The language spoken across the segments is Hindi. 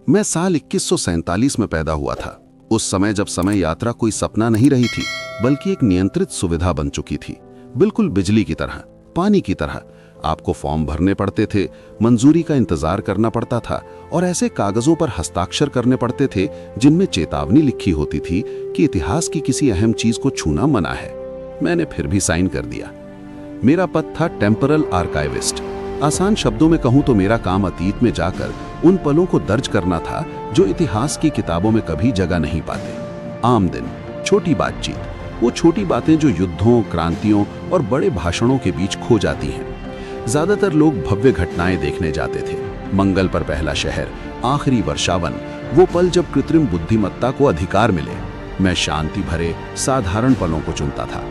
मैं साल 2147 में पैदा हुआ था। उस समय जब समय यात्रा कोई सपना नहीं रही थी, बल्कि एक नियंत्रित सुविधा बन चुकी थी। बिल्कुल बिजली की तरह, पानी की तरह। आपको फॉर्म भरने पड़ते थे, मंजूरी का इंतजार करना पड़ता था और ऐसे कागजों पर हस्ताक्षर करने पड़ते थे जिनमें चेतावनी लिखी होती थी कि इतिहास की किसी अहम चीज को छूना मना है। मैंने फिर भी साइन कर दिया। मेरा पद था टेम्परल आर्काइविस्ट। आसान शब्दों में कहूं तो मेरा काम अतीत में जाकर उन पलों को दर्ज करना था जो इतिहास की किताबों में कभी जगह नहीं पाते। आम दिन, छोटी बातचीत, वो छोटी बातें जो युद्धों, क्रांतियों और बड़े भाषणों के बीच खो जाती हैं। ज्यादातर लोग भव्य घटनाएं देखने जाते थे। मंगल पर पहला शहर, आखिरी वर्षावन, वो पल जब कृत्रिम बुद्धिमत्ता को अधिकार मिले। मैं शांति भरे साधारण पलों को चुनता था।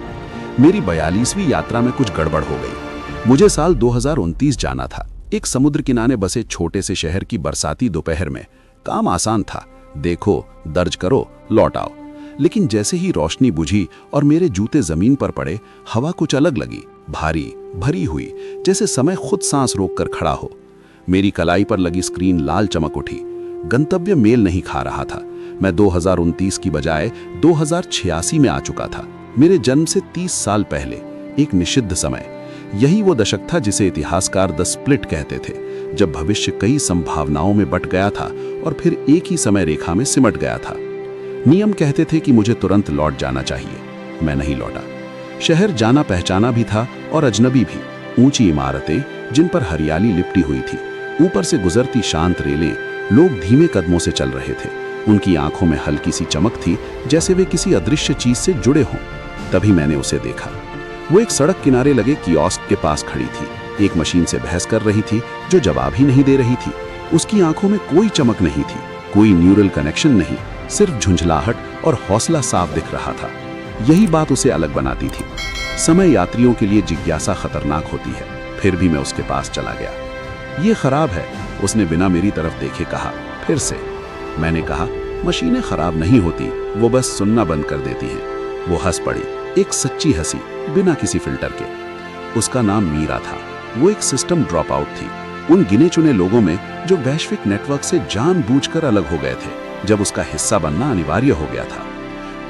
मेरी 42वीं यात्रा में कुछ गड़बड़ हो गई। मुझे साल 2029 जाना था, एक समुद्र किनारे बसे छोटे से शहर की बरसाती दोपहर में। काम आसान था, देखो, दर्ज करो, लौट आओ। लेकिन जैसे ही रोशनी बुझी और मेरे जूते जमीन पर पड़े, हवा कुछ अलग लगी, भारी, भरी हुई, जैसे समय खुद सांस रोककर खड़ा हो। मेरी कलाई पर लगी स्क्रीन लाल चमक उठी। गंतव्य मेल नहीं खा रहा था। मैं 2029 की बजाय 2086 में आ चुका था, मेरे जन्म से 30 साल पहले, एक निषिद्ध समय। यही वो दशक था जिसे इतिहासकार द स्प्लिट कहते थे, जब भविष्य कई संभावनाओं में बट गया था और फिर एक ही समय रेखा में सिमट गया था। नियम कहते थे कि मुझे तुरंत लौट जाना चाहिए। मैं नहीं लौटा। शहर जाना पहचाना भी था और अजनबी भी। ऊंची इमारतें जिन पर हरियाली लिपटी हुई थी, ऊपर से गुजरती शांत रेलें, लोग धीमे कदमों से चल रहे थे। उनकी आंखों में हल्की सी चमक थी, जैसे वे किसी अदृश्य चीज से जुड़े हों। तभी मैंने उसे देखा। वो एक सड़क किनारे लगे कियोस्क के पास खड़ी थी, एक मशीन से बहस कर रही थी जो जवाब ही नहीं दे रही थी। उसकी आंखों में कोई चमक नहीं थी, कोई न्यूरल कनेक्शन नहीं, सिर्फ झुंझलाहट और हौसला साफ दिख रहा था। यही बात उसे अलग बनाती थी। समय यात्रियों के लिए जिज्ञासा खतरनाक होती है। फिर भी मैं उसके पास चला गया। ये खराब है, उसने बिना मेरी तरफ देखे कहा। फिर से मैंने कहा, मशीनें खराब नहीं होती, वो बस सुनना बंद कर देती हैं। वो हंस पड़ी, एक सच्ची हंसी, बिना किसी फिल्टर के। उसका नाम मीरा था। वो एक सिस्टम ड्रॉप आउट थी, उन गिने चुने लोगों में जो वैश्विक नेटवर्क से जानबूझकर अलग हो गए थे जब उसका हिस्सा बनना अनिवार्य हो गया था।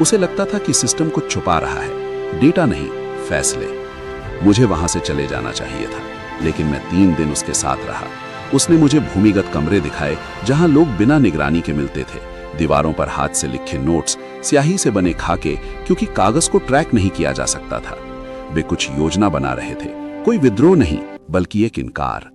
उसे लगता था कि सिस्टम कुछ छुपा रहा है, डेटा नहीं, फैसले। मुझे वहां से चले जाना चाहिए था, लेकिन मैं 3 दिन उसके साथ रहा। उसने मुझे भूमिगत कमरे दिखाए जहां लोग बिना निगरानी के मिलते थे। दीवारों पर हाथ से लिखे नोट्स, स्याही से बने खाके, क्योंकि कागज को ट्रैक नहीं किया जा सकता था। वे कुछ योजना बना रहे थे, कोई विद्रोह नहीं, बल्कि एक इनकार।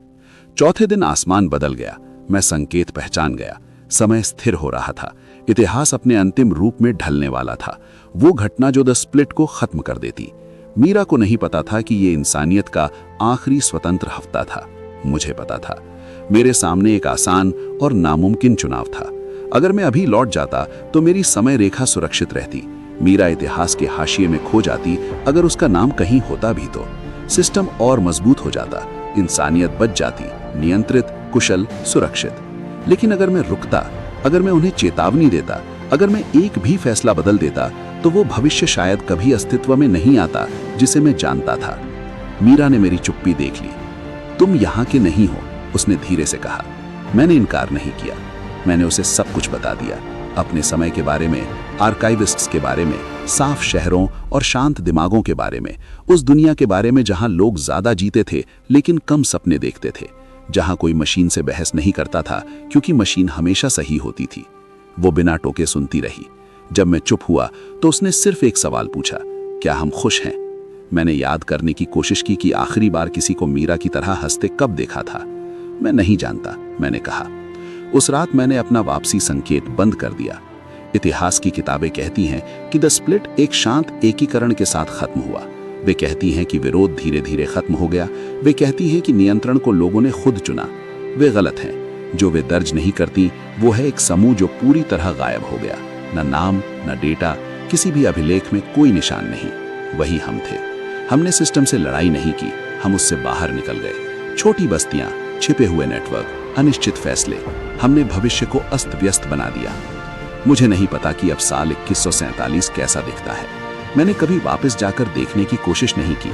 चौथे दिन आसमान बदल गया। मैं संकेत पहचान गया। समय स्थिर हो रहा था। इतिहास अपने अंतिम रूप में ढलने वाला था। वो घटना जो द स्प्लिट को खत्म कर देती। मीरा को नहीं पता था कि ये इंसानियत का आखिरी स्वतंत्र हफ्ता था। मुझे पता था। मेरे सामने एक आसान और नामुमकिन चुनाव था। अगर मैं अभी लौट जाता तो मेरी समय रेखा सुरक्षित रहती। मीरा इतिहास के हाशिए में खो जाती। अगर उसका नाम कहीं होता भी तो सिस्टम और मजबूत हो जाता, इंसानियत बच जाती, नियंत्रित, कुशल, सुरक्षित। लेकिन अगर मैं रुकता, अगर मैं उन्हें चेतावनी देता, अगर मैं एक भी फैसला बदल देता, तो वो भविष्य शायद कभी अस्तित्व में नहीं आता जिसे मैं जानता था। मीरा ने मेरी चुप्पी देख ली। तुम यहाँ के नहीं हो, उसने धीरे से कहा। मैंने इनकार नहीं किया। मैंने उसे सब कुछ बता दिया, अपने समय के बारे में, आर्काइविस्ट्स के बारे में, साफ शहरों और शांत दिमागों के बारे में, उस दुनिया के बारे में जहां लोग ज्यादा जीते थे लेकिन कम सपने देखते थे, जहां कोई मशीन से बहस नहीं करता था क्योंकि मशीन हमेशा सही होती थी। वो बिना टोके सुनती रही। जब मैं चुप हुआ तो उसने सिर्फ एक सवाल पूछा, क्या हम खुश हैं? मैंने याद करने की कोशिश की कि आखिरी बार किसी को मीरा की तरह हंसते कब देखा था। मैं नहीं जानता, मैंने कहा। उस रात मैंने अपना वापसी संकेत बंद कर दिया। इतिहास की किताबें कहती हैं कि द स्प्लिट एक शांत एकीकरण के साथ खत्म हुआ। वे कहती हैं कि विरोध धीरे धीरे खत्म हो गया। वे कहती हैं कि नियंत्रण को लोगों ने खुद चुना। वे गलत हैं। जो वे दर्ज नहीं करती वो है एक समूह जो पूरी तरह गायब हो गया। न नाम, न डेटा, किसी भी अभिलेख में कोई निशान नहीं। वही हम थे। हमने सिस्टम से लड़ाई नहीं की, हम उससे बाहर निकल गए। छोटी बस्तियां, छिपे हुए नेटवर्क, अनिश्चित फैसले, हमने भविष्य को अस्त व्यस्त बना दिया। मुझे नहीं पता कि अब साल 2147 कैसा दिखता है। मैंने कभी वापस जाकर देखने की कोशिश नहीं की,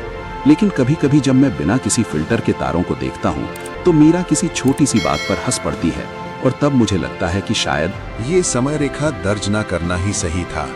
लेकिन कभी कभी जब मैं बिना किसी फिल्टर के तारों को देखता हूँ तो मीरा किसी छोटी सी बात पर हंस पड़ती है और तब मुझे लगता है कि शायद ये समय रेखा दर्ज ना करना ही सही था।